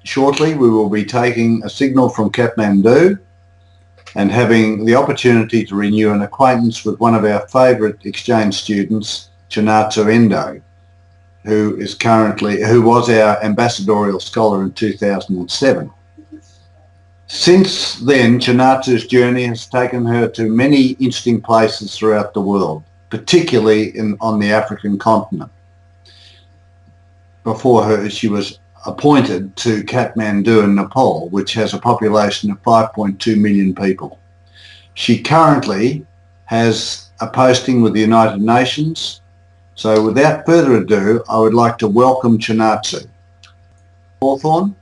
shortly we will be taking a signal from Kathmandu and having the opportunity to renew an acquaintance with one of our favourite exchange students, Chinatsu Endo, who was our ambassadorial scholar in 2007. Since then, Chinatsu's journey has taken her to many interesting places throughout the world, particularly on the African continent. Before her, she was appointed to Kathmandu in Nepal, which has a population of 5.2 million people. She currently has a posting with the United Nations. So without further ado, I would like to welcome Chinatsu. Hawthorne,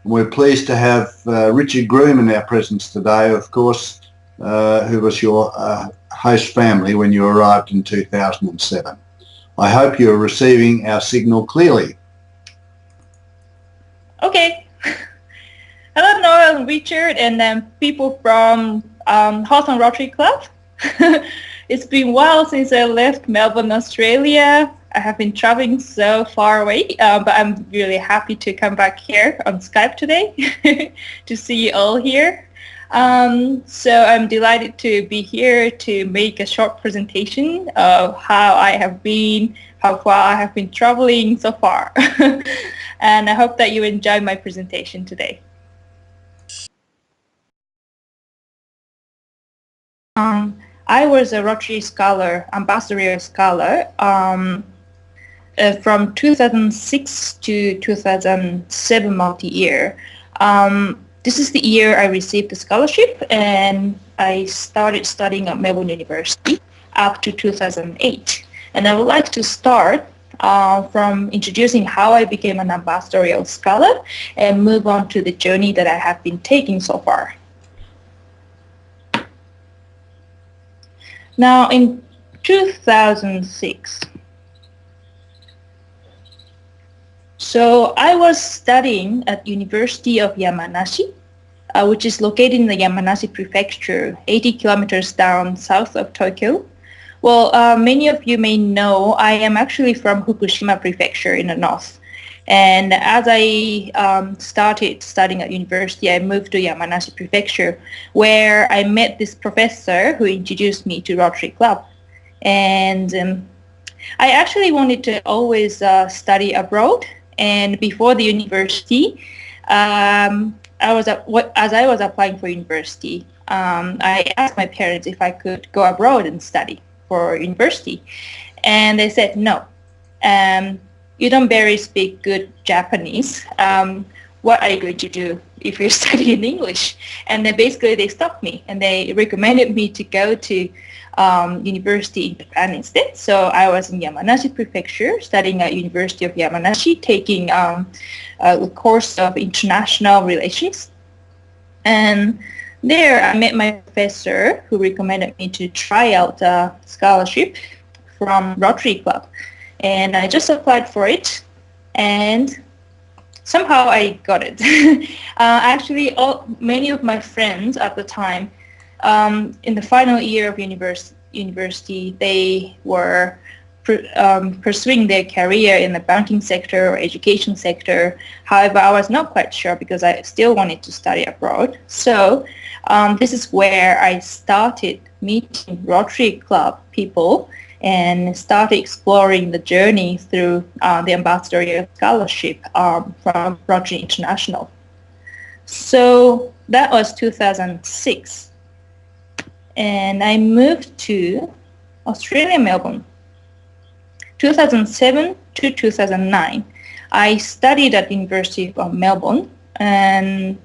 we're pleased to have Richard Groom in our presence today, of course, who was your host family when you arrived in 2007. I hope you're receiving our signal clearly. Okay. Hello, Noel and Richard, and people from Hawthorne Rotary Club. It's been a while since I left Melbourne, Australia. I have been traveling so far away, but I'm really happy to come back here on Skype today to see you all here. So I'm delighted to be here to make a short presentation of how I have been, how far I have been traveling so far. And I hope that you enjoy my presentation today. I was a Rotary scholar, ambassadorial scholar, from 2006 to 2007 multi-year. This is the year I received the scholarship, and I started studying at Melbourne University up to 2008. And I would like to start from introducing how I became an ambassadorial scholar and move on to the journey that I have been taking so far. Now, in 2006, so I was studying at University of Yamanashi, which is located in the Yamanashi Prefecture, 80 kilometers down south of Tokyo. Well, many of you may know I am actually from Fukushima Prefecture in the north. And as I started studying at university, I moved to Yamanashi Prefecture, where I met this professor who introduced me to Rotary Club. And I actually wanted to always study abroad. And before the university, as I was applying for university, I asked my parents if I could go abroad and study for university. And they said no. You don't barely speak good Japanese. What are you going to do if you study in English? And then basically they stopped me and they recommended me to go to university in Japan instead. So I was in Yamanashi Prefecture studying at University of Yamanashi, taking a course of international relations. And there I met my professor who recommended me to try out a scholarship from Rotary Club. And I just applied for it, and somehow I got it. Actually, many of my friends at the time, in the final year of university, they were pursuing their career in the banking sector or education sector. However, I was not quite sure because I still wanted to study abroad. So this is where I started meeting Rotary Club people and started exploring the journey through the ambassadorial scholarship from Rotary International. So that was 2006. And I moved to Australia, Melbourne. 2007 to 2009, I studied at University of Melbourne, and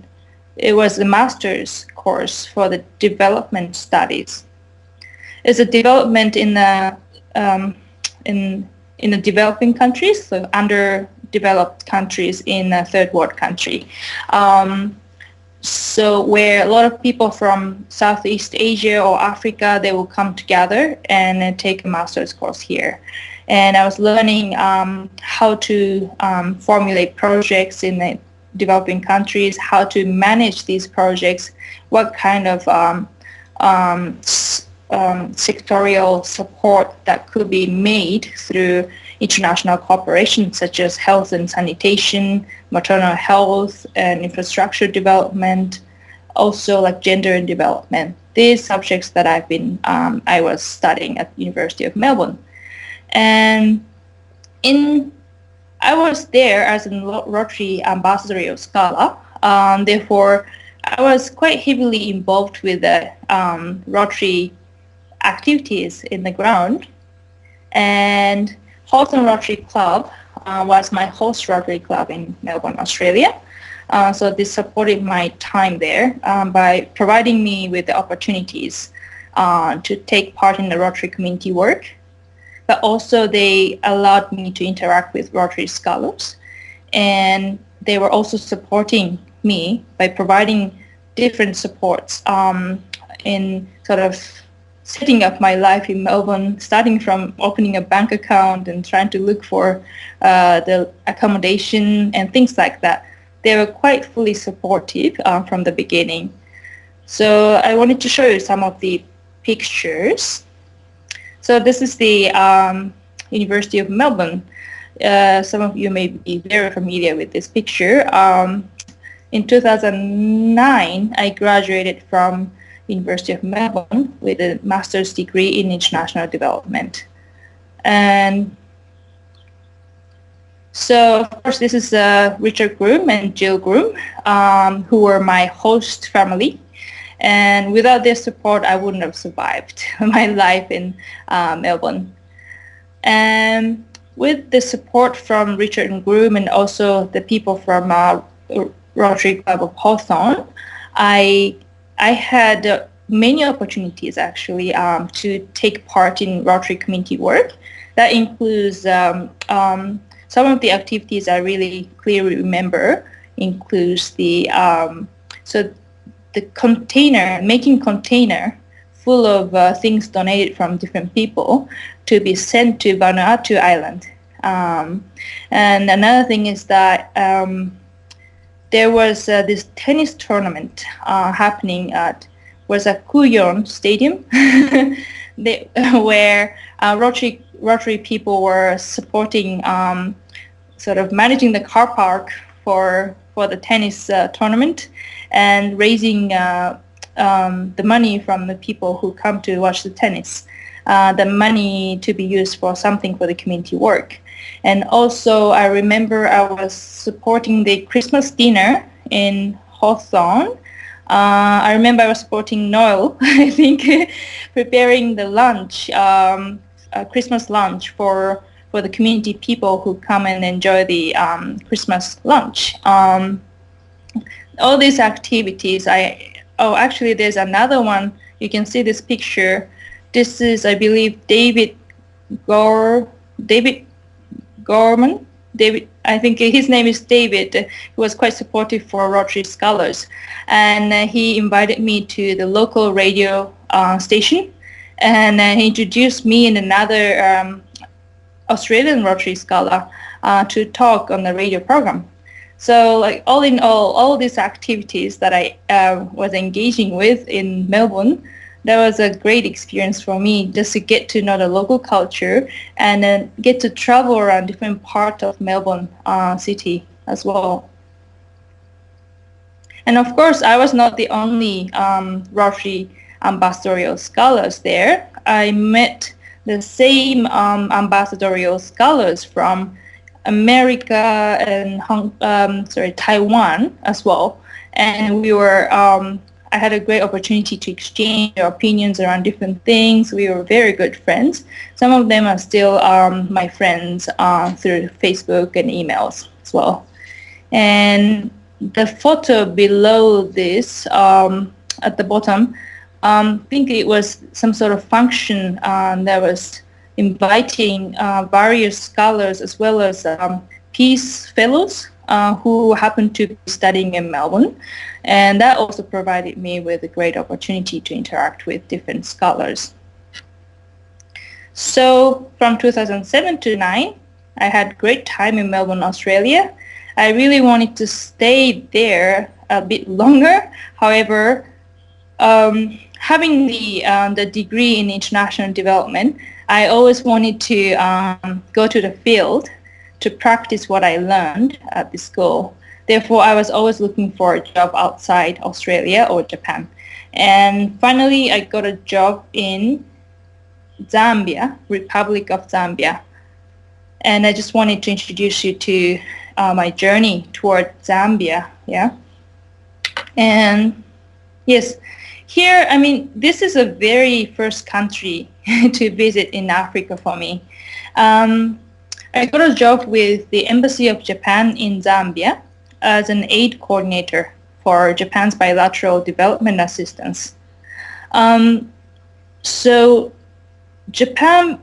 it was a master's course for the development studies. It's a development in the developing countries, so underdeveloped countries in a third world country. So where a lot of people from Southeast Asia or Africa, they will come together and take a master's course here. And I was learning how to formulate projects in the developing countries, how to manage these projects, what kind of sectorial support that could be made through international cooperation such as health and sanitation, maternal health and infrastructure development, also like gender and development. These subjects that I was studying at University of Melbourne. And I was there as a Rotary ambassadorial scholar. Therefore, I was quite heavily involved with the Rotary activities in the ground. And Hawthorne Rotary Club was my host Rotary Club in Melbourne, Australia. So this supported my time there by providing me with the opportunities to take part in the Rotary community work. But also they allowed me to interact with Rotary scholars. And they were also supporting me by providing different supports in sort of setting up my life in Melbourne, starting from opening a bank account and trying to look for the accommodation and things like that. They were quite fully supportive from the beginning. So I wanted to show you some of the pictures. So this is the University of Melbourne. Some of you may be very familiar with this picture. In 2009, I graduated from University of Melbourne with a master's degree in international development. And so, of course, this is Richard Groom and Jill Groom, who were my host family. And without their support, I wouldn't have survived my life in Melbourne. And with the support from Richard and Groom and also the people from Rotary Club of Hawthorne, I had many opportunities actually to take part in Rotary community work. That includes some of the activities I really clearly remember includes the container, making container full of things donated from different people to be sent to Vanuatu Island. And another thing is that there was this tennis tournament happening at a Kuyon Stadium where Rotary people were supporting, sort of managing the car park for the tennis tournament and raising the money from the people who come to watch the tennis, the money to be used for something for the community work. And also I remember I was supporting the Christmas dinner in Hawthorne. I remember I was supporting Noel, I think, preparing the lunch, Christmas lunch for the community people who come and enjoy the Christmas lunch. All these activities, actually there's another one. You can see this picture. This is, I believe, David Gorman. I think his name is David, who was quite supportive for Rotary scholars. And he invited me to the local radio station, and he introduced me and another Australian Rotary scholar to talk on the radio program. So like all in all these activities that I was engaging with in Melbourne, that was a great experience for me, just to get to know the local culture and then get to travel around different parts of Melbourne city as well. And of course, I was not the only Rotary ambassadorial scholars there. I met the same ambassadorial scholars from America and Taiwan as well. And we were I had a great opportunity to exchange our opinions around different things. We were very good friends. Some of them are still my friends through Facebook and emails as well. And the photo below this, at the bottom, I think it was some sort of function that was inviting various scholars as well as peace fellows who happened to be studying in Melbourne. And that also provided me with a great opportunity to interact with different scholars. So from 2007 to 2009, I had great time in Melbourne, Australia. I really wanted to stay there a bit longer. However, having the degree in international development, I always wanted to go to the field to practice what I learned at the school. Therefore, I was always looking for a job outside Australia or Japan. And finally, I got a job in Zambia, Republic of Zambia. And I just wanted to introduce you to my journey toward Zambia. Yeah. And yes, here, I mean, this is a very first country to visit in Africa for me. I got a job with the Embassy of Japan in Zambia as an aid coordinator for Japan's bilateral development assistance. So Japan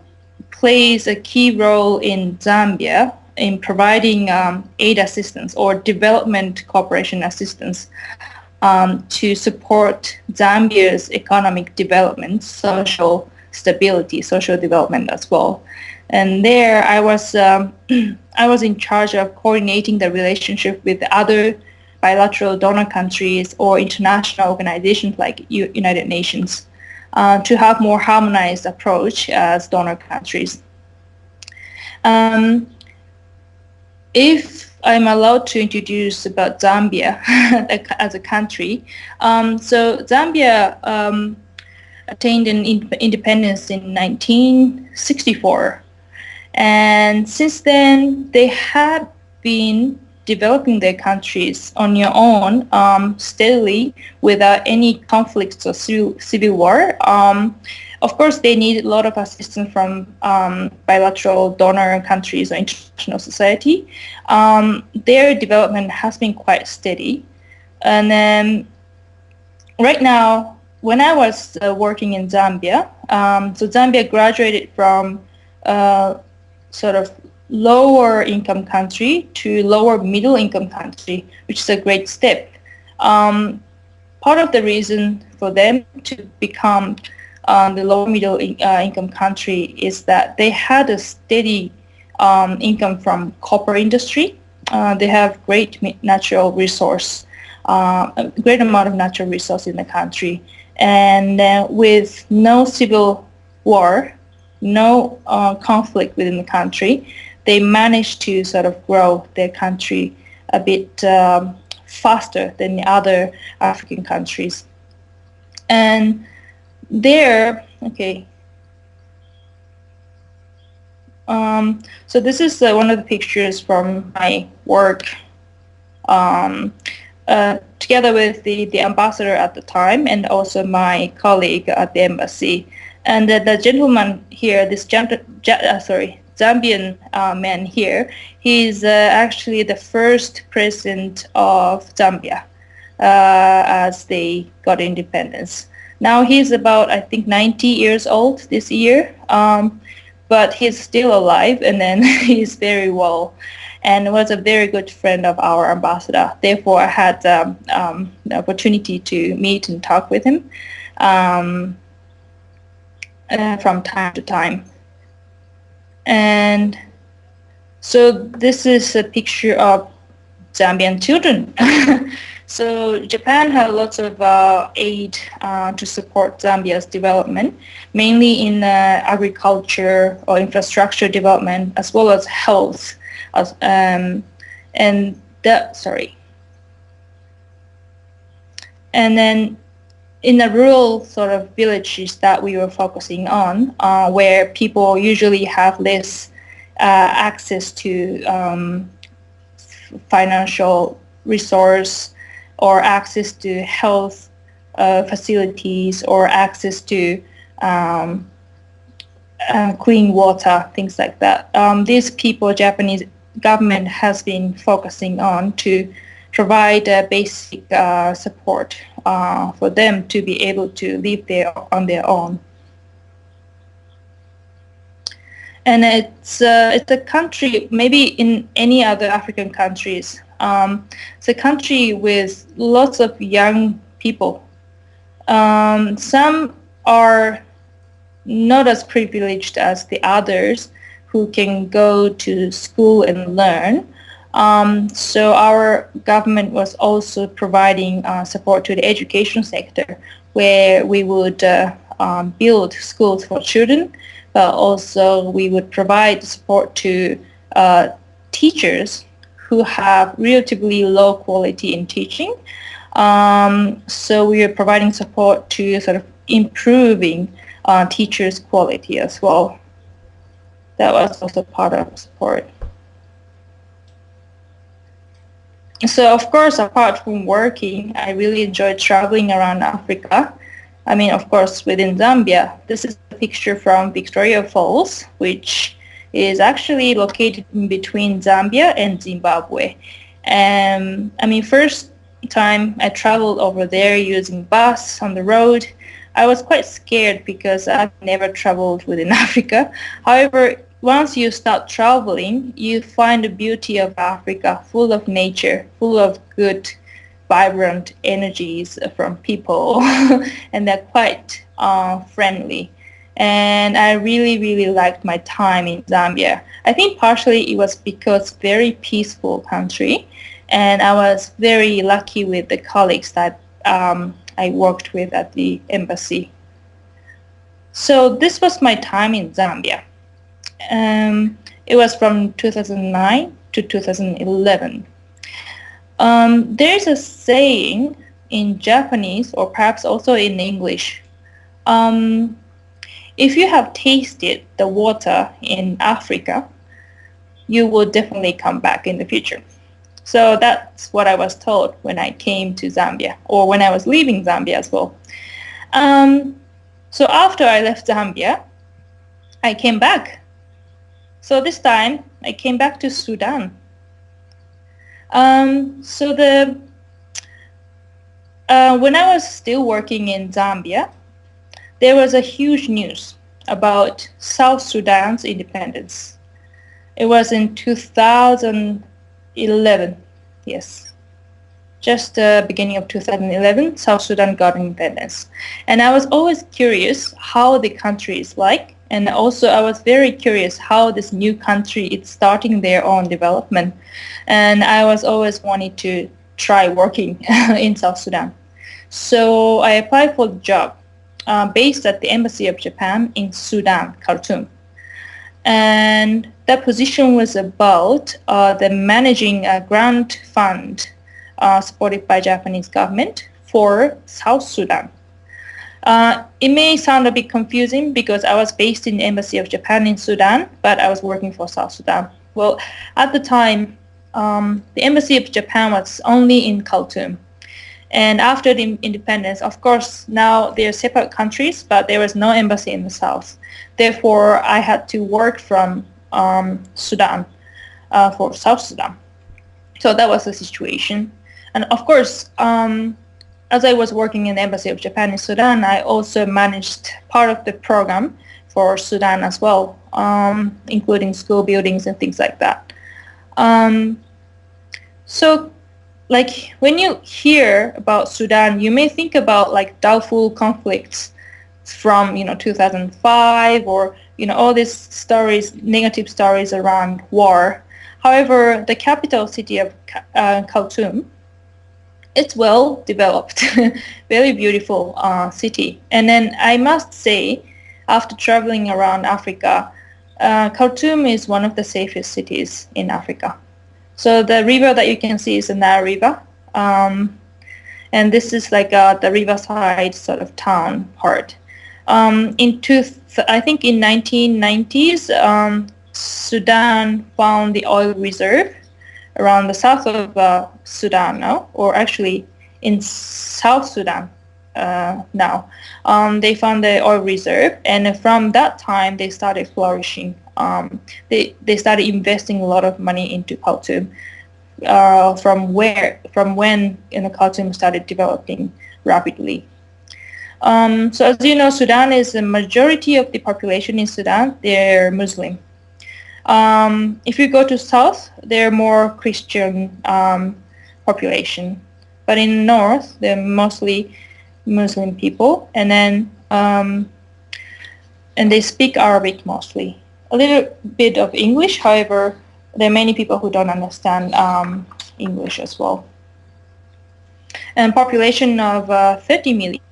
plays a key role in Zambia in providing aid assistance or development cooperation assistance to support Zambia's economic development, social stability, social development as well. And there I was in charge of coordinating the relationship with other bilateral donor countries or international organizations like United Nations to have more harmonized approach as donor countries. If I'm allowed to introduce about Zambia as a country, so Zambia attained an independence in 1964. And since then, they have been developing their countries on your own steadily without any conflicts or civil war. Of course, they need a lot of assistance from bilateral donor countries or international society. Their development has been quite steady. And then right now, when I was working in Zambia, so Zambia graduated from sort of lower income country to lower middle income country, which is a great step. Part of the reason for them to become the lower middle income country is that they had a steady income from copper industry. They have great natural resource, a great amount of natural resource in the country. And with no civil war, no conflict within the country, they managed to sort of grow their country a bit faster than the other African countries. And there, okay. So this is one of the pictures from my work together with the ambassador at the time and also my colleague at the embassy. And the gentleman here, this Zambian man here, he's actually the first president of Zambia as they got independence. Now he's about, I think, 90 years old this year, but he's still alive, and then he's very well, and was a very good friend of our ambassador. Therefore, I had the opportunity to meet and talk with him from time to time. And so this is a picture of Zambian children. So Japan had lots of aid to support Zambia's development, mainly in agriculture or infrastructure development, as well as health. And then in the rural sort of villages that we were focusing on, where people usually have less access to financial resource or access to health facilities or access to clean water, things like that. These people, Japanese government has been focusing on to provide basic support for them to be able to live there on their own. And it's a country, maybe in any other African countries, it's a country with lots of young people. Some are not as privileged as the others who can go to school and learn. So our government was also providing support to the education sector, where we would build schools for children, but also we would provide support to teachers who have relatively low quality in teaching. So we are providing support to sort of improving teachers' quality as well. That was also part of support. So of course, apart from working, I really enjoyed traveling around Africa. I mean, of course, within Zambia. This is a picture from Victoria Falls, which is actually located in between Zambia and Zimbabwe. I mean, first time I traveled over there using bus on the road, I was quite scared because I've never traveled within Africa. However, once you start traveling, you find the beauty of Africa, full of nature, full of good, vibrant energies from people, and they're quite friendly. And I really, really liked my time in Zambia. I think partially it was because very peaceful country, and I was very lucky with the colleagues that I worked with at the embassy. So this was my time in Zambia. It was from 2009 to 2011. There's a saying in Japanese, or perhaps also in English. If you have tasted the water in Africa, you will definitely come back in the future. So that's what I was told when I came to Zambia, or when I was leaving Zambia as well. So after I left Zambia, I came back. So this time, I came back to Sudan. When I was still working in Zambia, there was a huge news about South Sudan's independence. It was in 2011, yes. Just the beginning of 2011, South Sudan got independence. And I was always curious how the country is like. And also I was very curious how this new country is starting their own development. And I was always wanting to try working in South Sudan. So I applied for the job based at the Embassy of Japan in Sudan, Khartoum. And that position was about the managing a grant fund supported by Japanese government for South Sudan. It may sound a bit confusing because I was based in the Embassy of Japan in Sudan, but I was working for South Sudan. Well, at the time, the Embassy of Japan was only in Khartoum. And after the independence, of course, now they're separate countries, but there was no embassy in the south. Therefore, I had to work from Sudan for South Sudan. So that was the situation. And of course, as I was working in the Embassy of Japan in Sudan, I also managed part of the program for Sudan as well, including school buildings and things like that. So, like, when you hear about Sudan, you may think about like Darfur conflicts from 2005, or all these stories, negative stories around war. However, the capital city of Khartoum, it's well developed, very beautiful city. And then I must say, after traveling around Africa, Khartoum is one of the safest cities in Africa. So the river that you can see is the Nile River. And this is like the riverside sort of town part. I think in 1990s, Sudan found the oil reserve around the south of Sudan now, or actually in South Sudan now. They found the oil reserve, and from that time they started flourishing. They started investing a lot of money into Khartoum from when Khartoum started developing rapidly. So as you know, Sudan is the majority of the population in Sudan. They're Muslim. If you go to south, they're more Christian population, but in north they're mostly Muslim people, and then and they speak Arabic mostly. A little bit of English, however, there are many people who don't understand English as well. And population of 30 million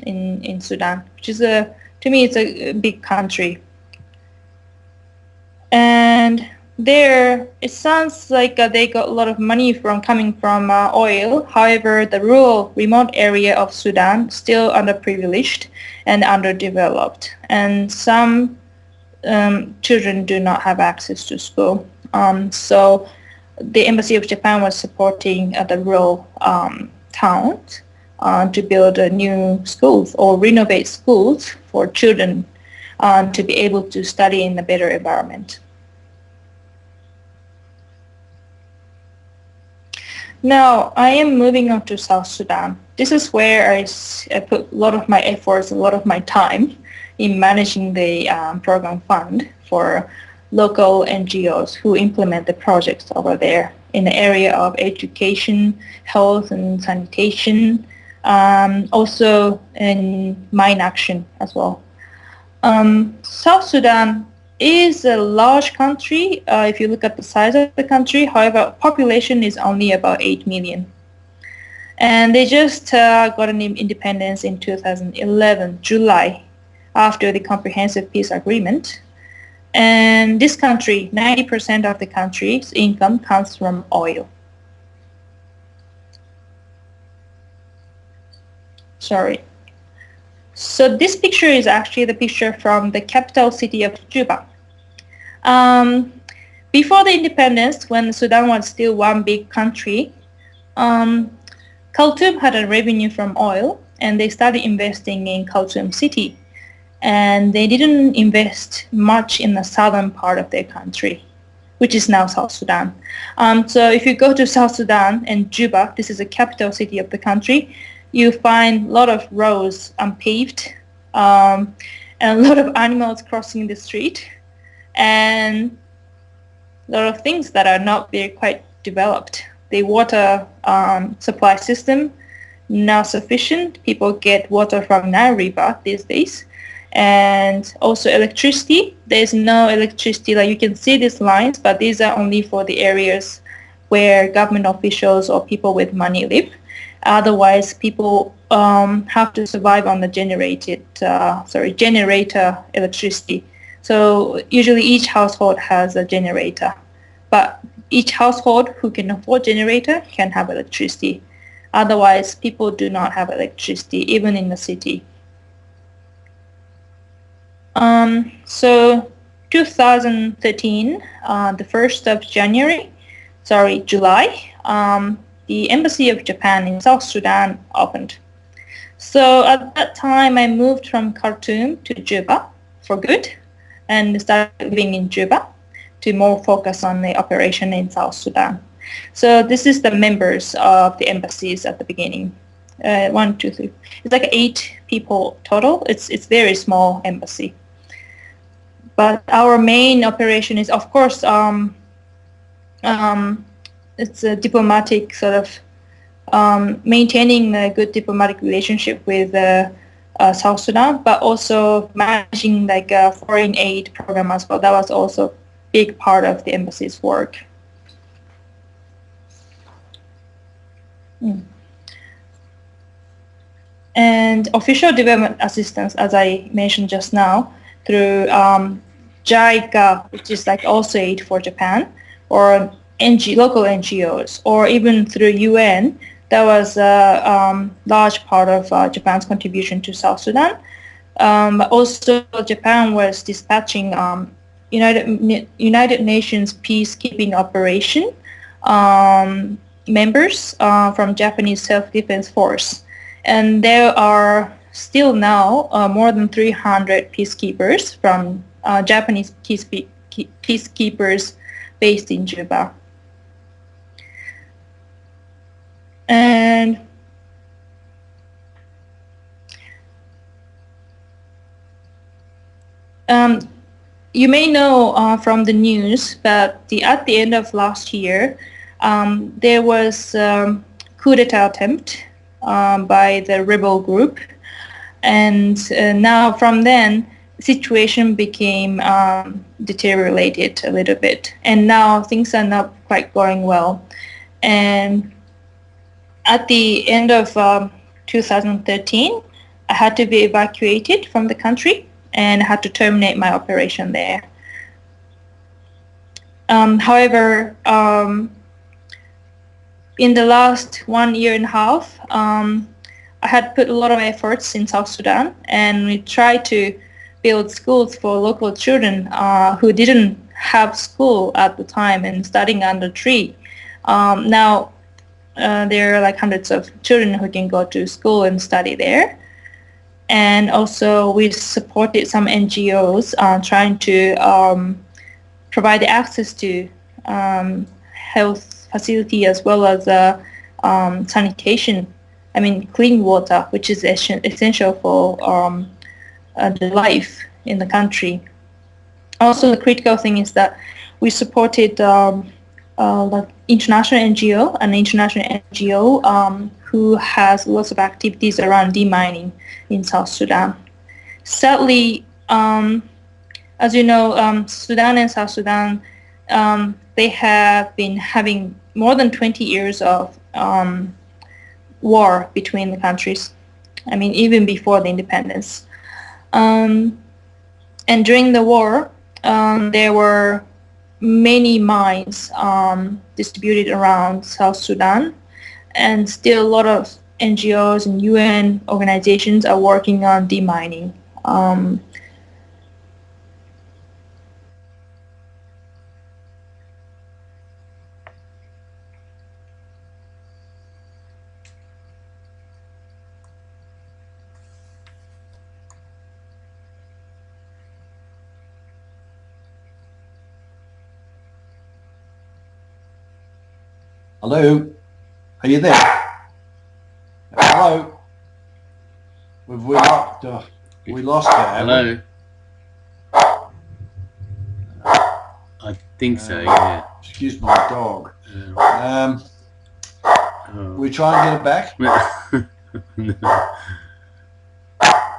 in Sudan, which is to me, it's a big country. And there, it sounds like they got a lot of money coming from oil. However, the rural, remote area of Sudan still underprivileged and underdeveloped, and some children do not have access to school. So the Embassy of Japan was supporting the rural towns to build new schools or renovate schools for children to be able to study in a better environment. Now, I am moving on to South Sudan. This is where I put a lot of my efforts, a lot of my time in managing the program fund for local NGOs who implement the projects over there in the area of education, health and sanitation, also in mine action as well. South Sudan is a large country if you look at the size of the country. However, population is only about 8 million. And they just got an independence in 2011, July, after the Comprehensive Peace Agreement. And this country, 90% of the country's income comes from oil. Sorry. So this picture is actually the picture from the capital city of Juba. Before the independence, when Sudan was still one big country, Khartoum had a revenue from oil, and they started investing in Khartoum city. And they didn't invest much in the southern part of their country, which is now South Sudan. So if you go to South Sudan and Juba, this is the capital city of the country, you find a lot of roads unpaved, and a lot of animals crossing the street, and a lot of things that are not very quite developed. The water supply system not sufficient. People get water from Nile River these days. And also electricity. There's no electricity. Like you can see these lines, but these are only for the areas where government officials or people with money live. Otherwise, people have to survive on the generator electricity. So usually each household has a generator, but each household who can afford generator can have electricity. Otherwise, people do not have electricity, even in the city. So 2013, the 1st of July, the Embassy of Japan in South Sudan opened. So at that time, I moved from Khartoum to Juba for good and started living in Juba to more focus on the operation in South Sudan. So this is the members of the embassies at the beginning. 1, 2, 3. It's like 8 people total. It's very small embassy. But our main operation is, of course, it's a diplomatic sort of maintaining a good diplomatic relationship with South Sudan, but also managing like a foreign aid program as well. That was also a big part of the embassy's work. And official development assistance, as I mentioned just now, through JICA, which is like also aid for Japan, or local NGOs, or even through UN, that was a large part of Japan's contribution to South Sudan. Also, Japan was dispatching United Nations peacekeeping operation members from Japanese Self-Defense Force. And there are still now more than 300 peacekeepers from Japanese peacekeepers based in Juba. And you may know from the news that at the end of last year, there was coup d'etat attempt by the rebel group, and now from then situation became deteriorated a little bit, and now things are not quite going well. And at the end of 2013, I had to be evacuated from the country and had to terminate my operation there. However, in the last 1 year and a half, I had put a lot of efforts in South Sudan, and we tried to build schools for local children who didn't have school at the time and studying under tree. Now there are like hundreds of children who can go to school and study there. And also we supported some NGOs trying to provide access to health facility as well as sanitation. I mean, clean water, which is essential for the life in the country. Also, the critical thing is that we supported like international NGO, who has lots of activities around demining in South Sudan. Sadly, as you know, Sudan and South Sudan, they have been having more than 20 years of war between the countries. I mean, even before the independence. And during the war, there were many mines distributed around South Sudan, and still a lot of NGOs and UN organizations are working on demining. Hello? Are you there? Hello? We lost her. Hello? I think so, yeah. Excuse my dog. We try and get it back?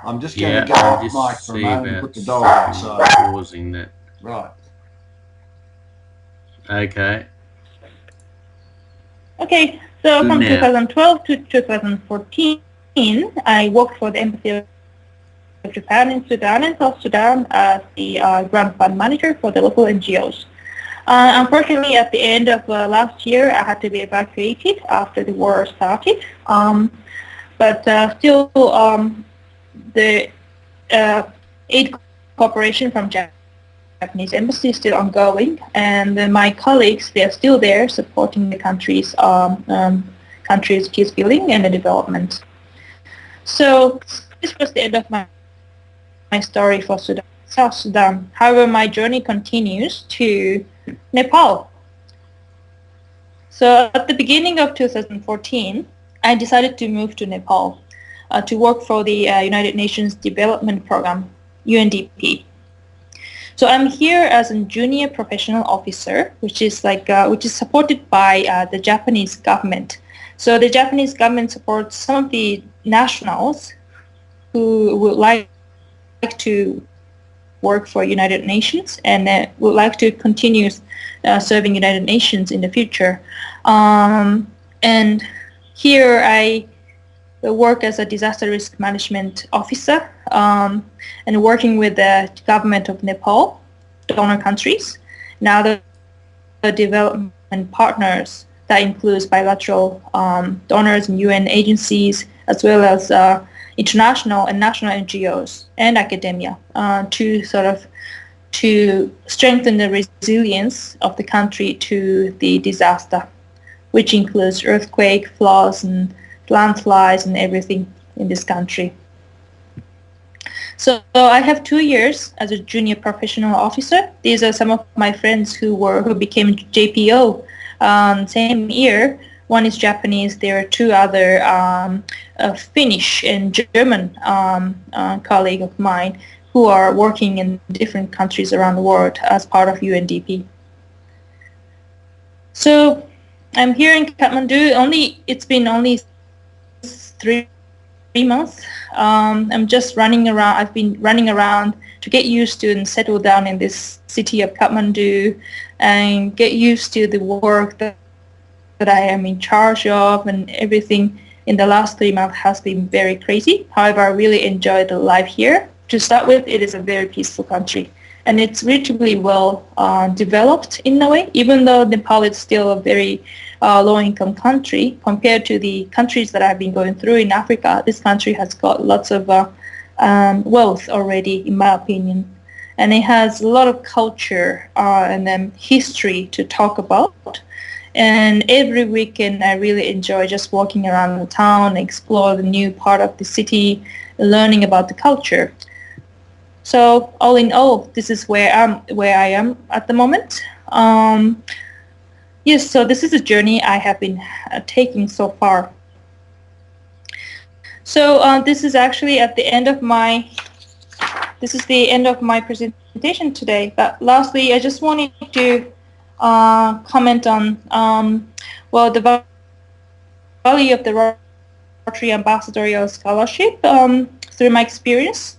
I'm just going to go off mic for a moment and put the dog outside. Pausing that. Right. Okay. Okay, so from 2012 to 2014, I worked for the Embassy of Japan in Sudan and South Sudan as the grant fund manager for the local NGOs. Unfortunately, at the end of last year, I had to be evacuated after the war started. But still, the aid cooperation from Japanese embassy is still ongoing, and my colleagues, they are still there supporting the country's peace building and the development. So this was the end of my story for Sudan, South Sudan. However, my journey continues to Nepal. So at the beginning of 2014, I decided to move to Nepal to work for the United Nations Development Program, UNDP. So I'm here as a junior professional officer, which is supported by the Japanese government. So the Japanese government supports some of the nationals who would like to work for United Nations and would like to continue serving United Nations in the future. And here I work as a disaster risk management officer and working with the government of Nepal, donor countries, and other development partners. That includes bilateral donors and UN agencies, as well as international and national NGOs and academia to strengthen the resilience of the country to the disaster, which includes earthquake, floods, and landslides and everything in this country. So I have 2 years as a junior professional officer. These are some of my friends who became JPO same year. One is Japanese. There are two other Finnish and German colleague of mine who are working in different countries around the world as part of UNDP. So I'm here in Kathmandu. It's been only 3 months. I'm just running around. I've been running around to get used to and settle down in this city of Kathmandu and get used to the work that I am in charge of, and everything in the last 3 months has been very crazy. However, I really enjoy the life here. To start with, it is a very peaceful country, and it's relatively well developed in a way, even though Nepal is still a very low-income country compared to the countries that I've been going through in Africa. This country has got lots of wealth already, in my opinion, and it has a lot of culture and history to talk about. And every weekend I really enjoy just walking around the town, explore the new part of the city, learning about the culture. So all in all, this is where I am at the moment. Yes, so this is a journey I have been taking so far. So this is actually at the end of my presentation today. But lastly, I just wanted to comment on the value of the Rotary Ambassadorial Scholarship through my experience.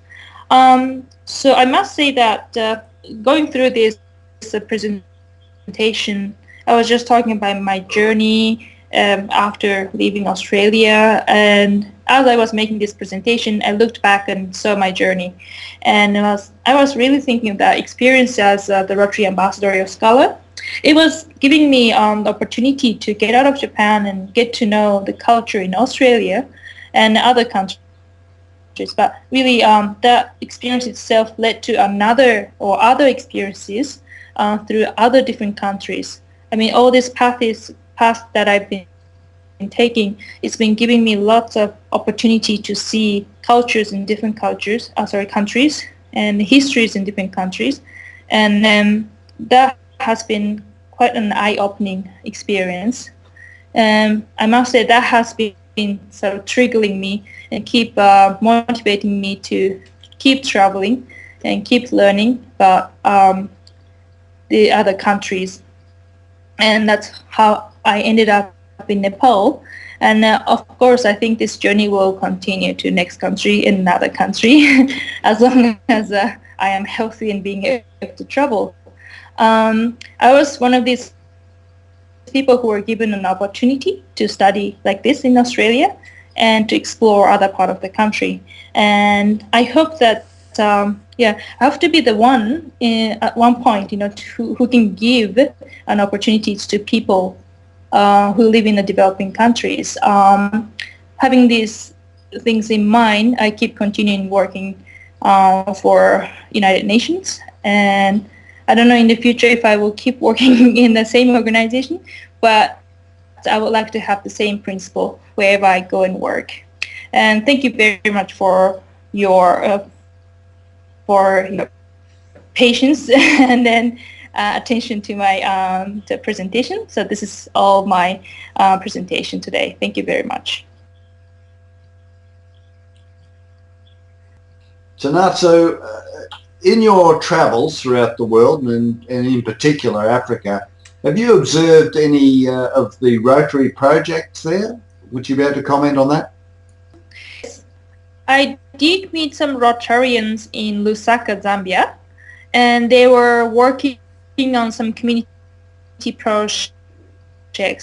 So I must say that going through this presentation, I was just talking about my journey after leaving Australia, and as I was making this presentation, I looked back and saw my journey, and I was really thinking of that experience as the Rotary Ambassadorial Scholar. It was giving me the opportunity to get out of Japan and get to know the culture in Australia and other countries. But really, that experience itself led to other experiences through other different countries. I mean, all this path that I've been taking, it's been giving me lots of opportunity to see cultures in different countries, and histories in different countries, and that has been quite an eye-opening experience. I must say that has been sort of triggering me and keep motivating me to keep traveling and keep learning about the other countries. And that's how I ended up in Nepal. And of course, I think this journey will continue to next country and another country as long as I am healthy and being able to travel. I was one of these people who were given an opportunity to study like this in Australia and to explore other part of the country. And I hope that, I have to be the one at one point, who can give an opportunities to people who live in the developing countries. Having these things in mind, I keep continuing working for United Nations, and I don't know in the future if I will keep working in the same organization, but I would like to have the same principle wherever I go and work. And thank you very much for your patience and then attention to my presentation. So this is all my presentation today. Thank you very much. Chinatsu, in your travels throughout the world, and in particular Africa, have you observed any of the Rotary projects there? Would you be able to comment on that? I did meet some Rotarians in Lusaka, Zambia, and they were working on some community projects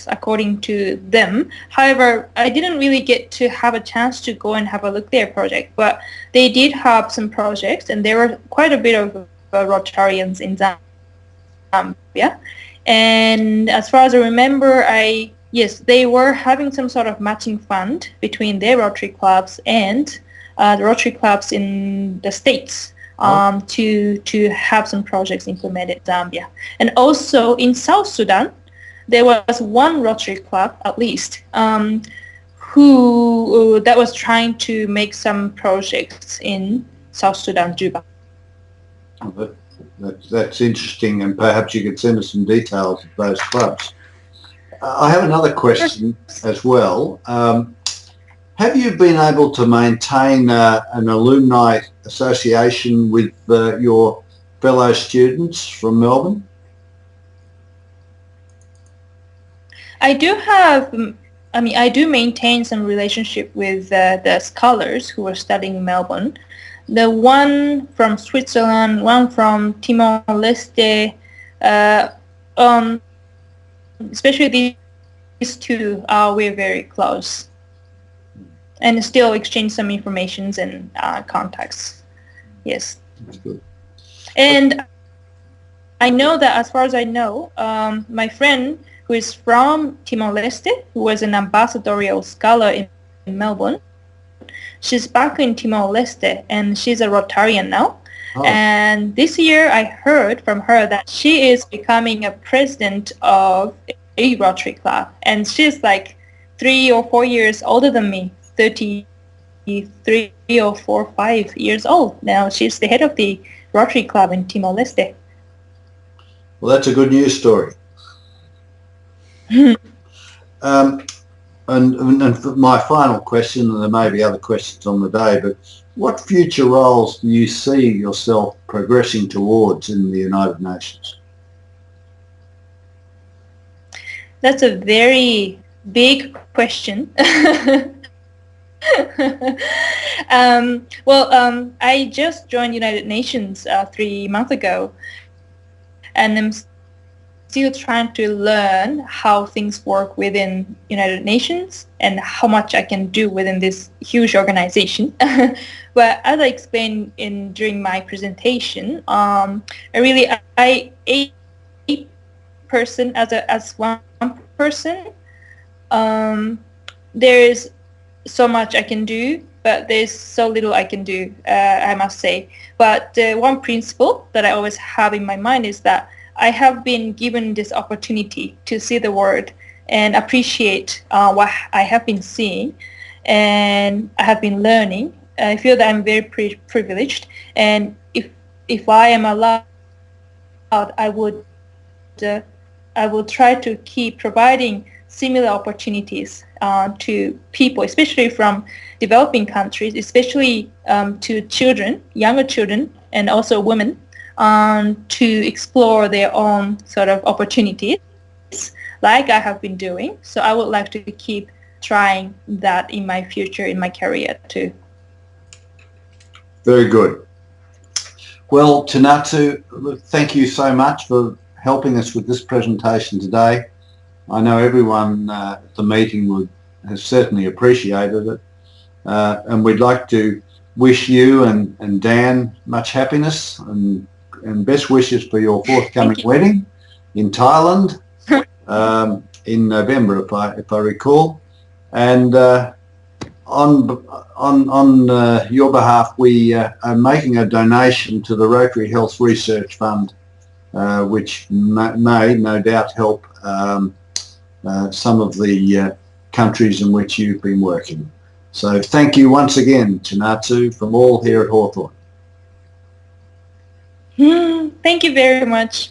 according to them. However, I didn't really get to have a chance to go and have a look at their project, but they did have some projects, and there were quite a bit of Rotarians in Zambia. And as far as I remember, yes, they were having some sort of matching fund between their Rotary clubs and the Rotary clubs in the States to have some projects implemented in Zambia. And also in South Sudan, there was one Rotary club, at least, who that was trying to make some projects in South Sudan, Juba. That's interesting, and perhaps you could send us some details of those clubs. I have another question as well. Have you been able to maintain an alumni association with your fellow students from Melbourne? I do maintain some relationship with the scholars who are studying in Melbourne. the one from Switzerland, one from Timor-Leste, especially these two, we're very close and still exchange some informations and contacts. Yes. That's good. And I know that as far as I know, my friend who is from Timor-Leste, who was an ambassadorial scholar in Melbourne, she's back in Timor-Leste and she's a Rotarian now. Oh. And this year I heard from her that she is becoming a president of a Rotary club. And she's like 3 or 4 years older than me, 33 or 4, 5 years old. Now she's the head of the Rotary club in Timor-Leste. Well, that's a good news story. And for my final question, and there may be other questions on the day, but what future roles do you see yourself progressing towards in the United Nations? That's a very big question. I just joined United Nations 3 months ago, and I'm still trying to learn how things work within United Nations and how much I can do within this huge organization. But as I explained during my presentation, a person as one person, there's so much I can do, but there's so little I can do, I must say. But one principle that I always have in my mind is that I have been given this opportunity to see the world and appreciate what I have been seeing, and I have been learning. I feel that I'm very privileged, and if I am allowed, I would try to keep providing similar opportunities to people, especially from developing countries, especially to children, younger children, and also women, to explore their own sort of opportunities, like I have been doing. So I would like to keep trying that in my future, in my career too. Very good. Well, Chinatsu, thank you so much for helping us with this presentation today. I know everyone at the meeting has certainly appreciated it, and we'd like to wish you and Dan much happiness and best wishes for your forthcoming wedding in Thailand in November, if I recall. And on your behalf, we are making a donation to the Rotary Health Research Fund, which may no doubt help some of the countries in which you've been working. So thank you once again, Chinatsu, from all here at Hawthorne. Thank you very much.